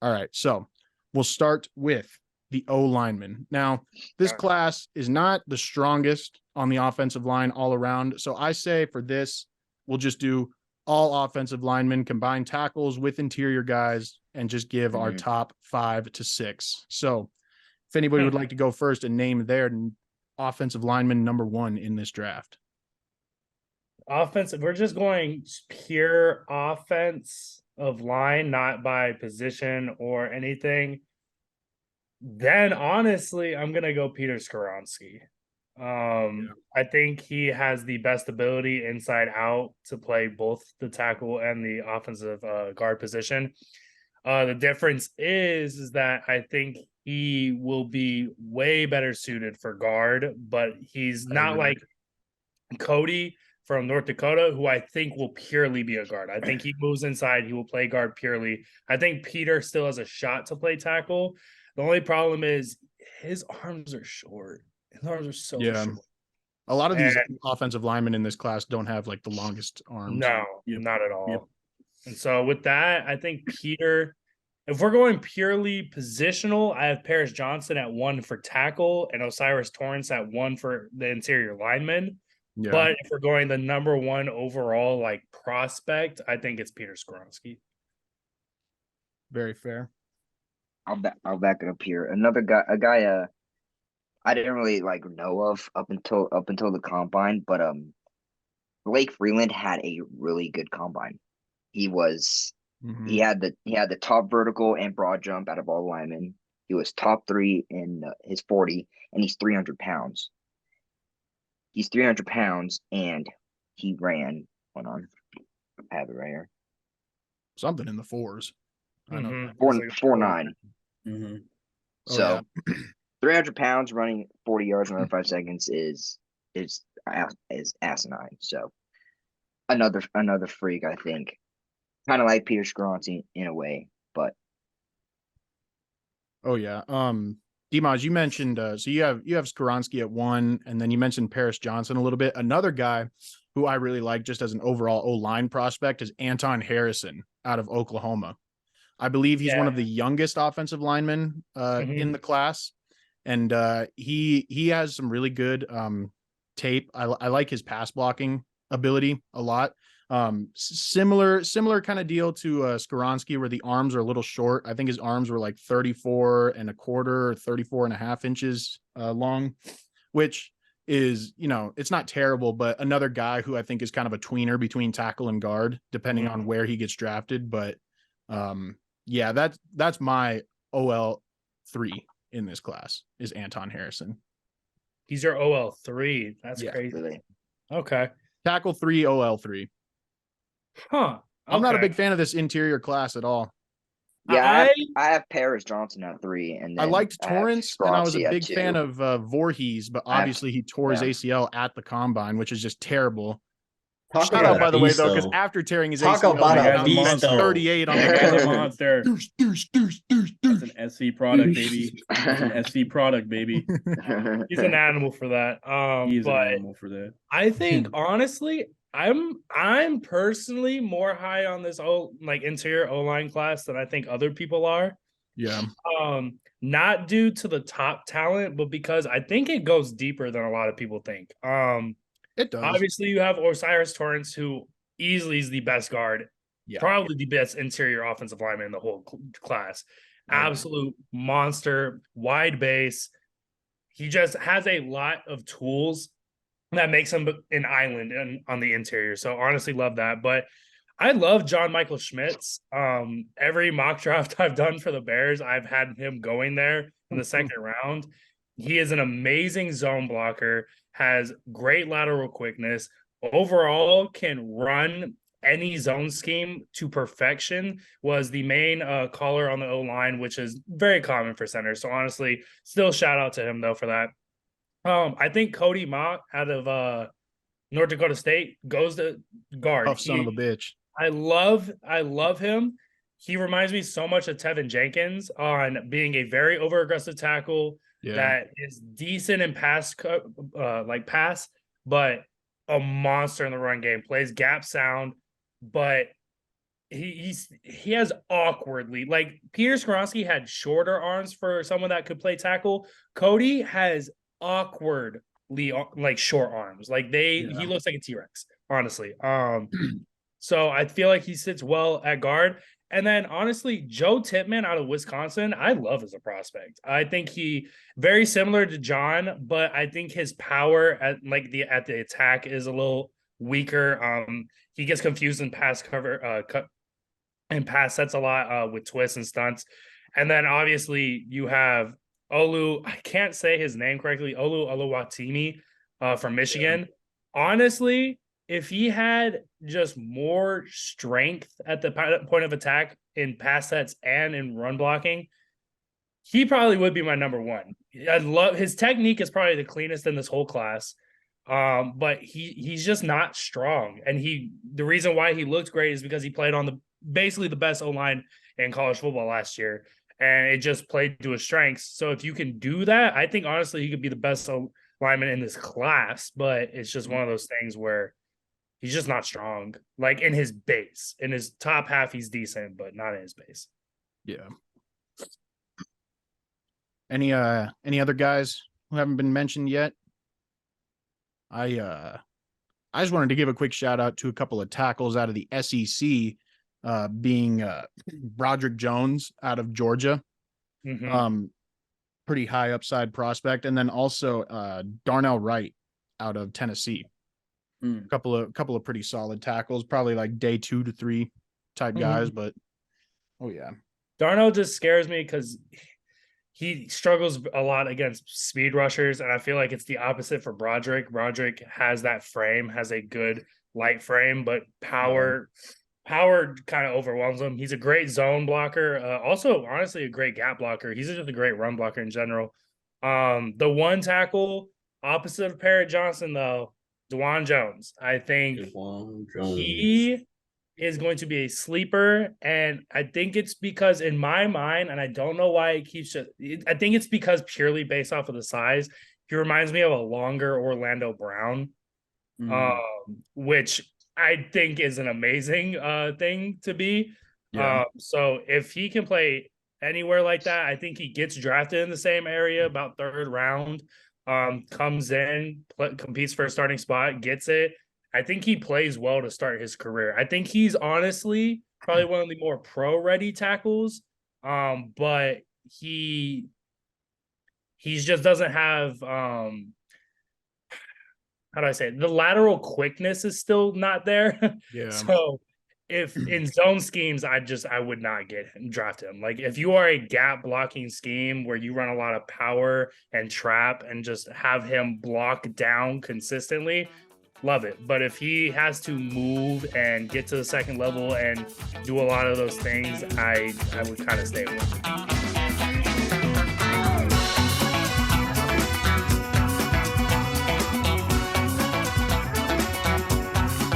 All right. So we'll start with the O lineman. Now, this class is not the strongest on the offensive line all around. So I say for this, we'll just do all offensive linemen, combine tackles with interior guys, and just give our top 5 to 6. So if anybody would like to go first and name their offensive lineman number 1 in this draft. Offensive, we're just going pure offense of line, not by position or anything. Then honestly, I'm gonna go Peter Skoronski. I think he has the best ability inside out to play both the tackle and the offensive guard position. The difference is that I think he will be way better suited for guard, but he's not like Cody from North Dakota, who I think will purely be a guard. I think he moves inside. He will play guard purely. I think Peter still has a shot to play tackle. The only problem is his arms are short. His arms are so short. A lot of these offensive linemen in this class don't have like the longest arms. No, not at all. And so with that, I think Peter, if we're going purely positional, I have Paris Johnson at 1 for tackle and Osiris Torrance at 1 for the interior lineman. Yeah. But if we're going the number 1 overall like prospect, I think it's Peter Skoronski. Very fair. I'll back it up here. Another guy, a guy I didn't really like know of up until the combine, but Blake Freeland had a really good combine. He was he had the top vertical and broad jump out of all linemen. He was top 3 in his 40, and he's 300 pounds. He's 300 pounds, and he ran. Hold on, I have it right here. Something in the 4s. I know 4.9. So 300 pounds running 40 yards in under 5 seconds is asinine. So another freak, I think. Kind of like Peter Skoronski in a way, but Dimaj, you mentioned so you have Skoronski at 1, and then you mentioned Paris Johnson a little bit. Another guy who I really like just as an overall O-line prospect is Anton Harrison out of Oklahoma. I believe he's one of the youngest offensive linemen in the class, and he has some really good tape. I like his pass blocking ability a lot. Similar kind of deal to Skoronski, where the arms are a little short. I think his arms were like 34 and a quarter or 34 and a half inches long, which is, it's not terrible, but another guy who I think is kind of a tweener between tackle and guard, depending on where he gets drafted. But that's my OL3 in this class is Anton Harrison. He's your OL3. That's crazy. Really. Okay. Tackle 3, OL3. Huh. Okay. I'm not a big fan of this interior class at all. Yeah, I have Paris Johnson at 3, and then I liked Torrance, and I was a big 2. fan of Voorhees, but obviously he tore his ACL at the combine, which is just terrible. Shout out, by the way, though, because after tearing his ACL, about 38 on the monster. That's an SC product, baby. That's an SC product, baby. He's an animal for that. He's an animal for that. I think honestly, I'm personally more high on this interior O-line class than I think other people are. Yeah. Not due to the top talent, but because I think it goes deeper than a lot of people think. It does. Obviously, you have Osiris Torrance, who easily is the best guard, probably the best interior offensive lineman in the whole class. Absolute monster, wide base. He just has a lot of tools that makes him an island on the interior. So honestly, love that. But I love John Michael Schmitz. Every mock draft I've done for the Bears, I've had him going there in the second round. He is an amazing zone blocker, has great lateral quickness, overall can run any zone scheme to perfection, was the main caller on the O-line, which is very common for centers. So honestly, still shout out to him, though, for that. I think Cody Mott out of North Dakota State goes to guard. Tough son of a bitch. I love him. He reminds me so much of Tevin Jenkins on being a very over-aggressive tackle that is decent in pass, but a monster in the run game. Plays gap sound, but he has awkwardly, like Peter Skoronski had shorter arms for someone that could play tackle. Cody has awkwardly like short arms. Like he looks like a T-Rex, honestly. So I feel like he sits well at guard. And then honestly, Joe Tippmann out of Wisconsin, I love as a prospect. I think he very similar to John, but I think his power at the attack is a little weaker. He gets confused in pass cover, and pass sets a lot with twists and stunts. And then obviously you have Olu, I can't say his name correctly, Olu Oluwatimi from Michigan. Yeah. Honestly, if he had just more strength at the point of attack in pass sets and in run blocking, he probably would be my number one. I love his technique is probably the cleanest in this whole class. But he's just not strong. And the reason why he looked great is because he played on basically the best O-line in college football last year. And it just played to his strengths. So if you can do that, I think honestly he could be the best lineman in this class. But it's just one of those things where he's just not strong. Like in his base. In his top half, he's decent, but not in his base. Yeah. Any other guys who haven't been mentioned yet? I just wanted to give a quick shout out to a couple of tackles out of the SEC, being Broderick Jones out of Georgia. Mm-hmm. Pretty high upside prospect. And then also Darnell Wright out of Tennessee. A couple of pretty solid tackles, probably like day 2 to 3 type guys, but yeah. Darnell just scares me because he struggles a lot against speed rushers, and I feel like it's the opposite for Broderick. Broderick has that frame, has a good light frame, but power kind of overwhelms him. He's a great zone blocker. Also, honestly, a great gap blocker. He's just a great run blocker in general. The one tackle opposite of Parrott Johnson, though, Dawand Jones. I think he is going to be a sleeper, and I think it's because in my mind, and I don't know why it keeps I think it's because purely based off of the size, he reminds me of a longer Orlando Brown, which I think is an amazing thing to be. Yeah. So if he can play anywhere like that, I think he gets drafted in the same area, about 3rd round, comes in, competes for a starting spot, gets it. I think he plays well to start his career. I think he's honestly probably one of the more pro-ready tackles, but he just doesn't have how do I say it? The lateral quickness is still not there. Yeah. So if in zone schemes, I would not draft him. Like if you are a gap blocking scheme where you run a lot of power and trap and just have him block down consistently, love it. But if he has to move and get to the second level and do a lot of those things, I would kind of stay away.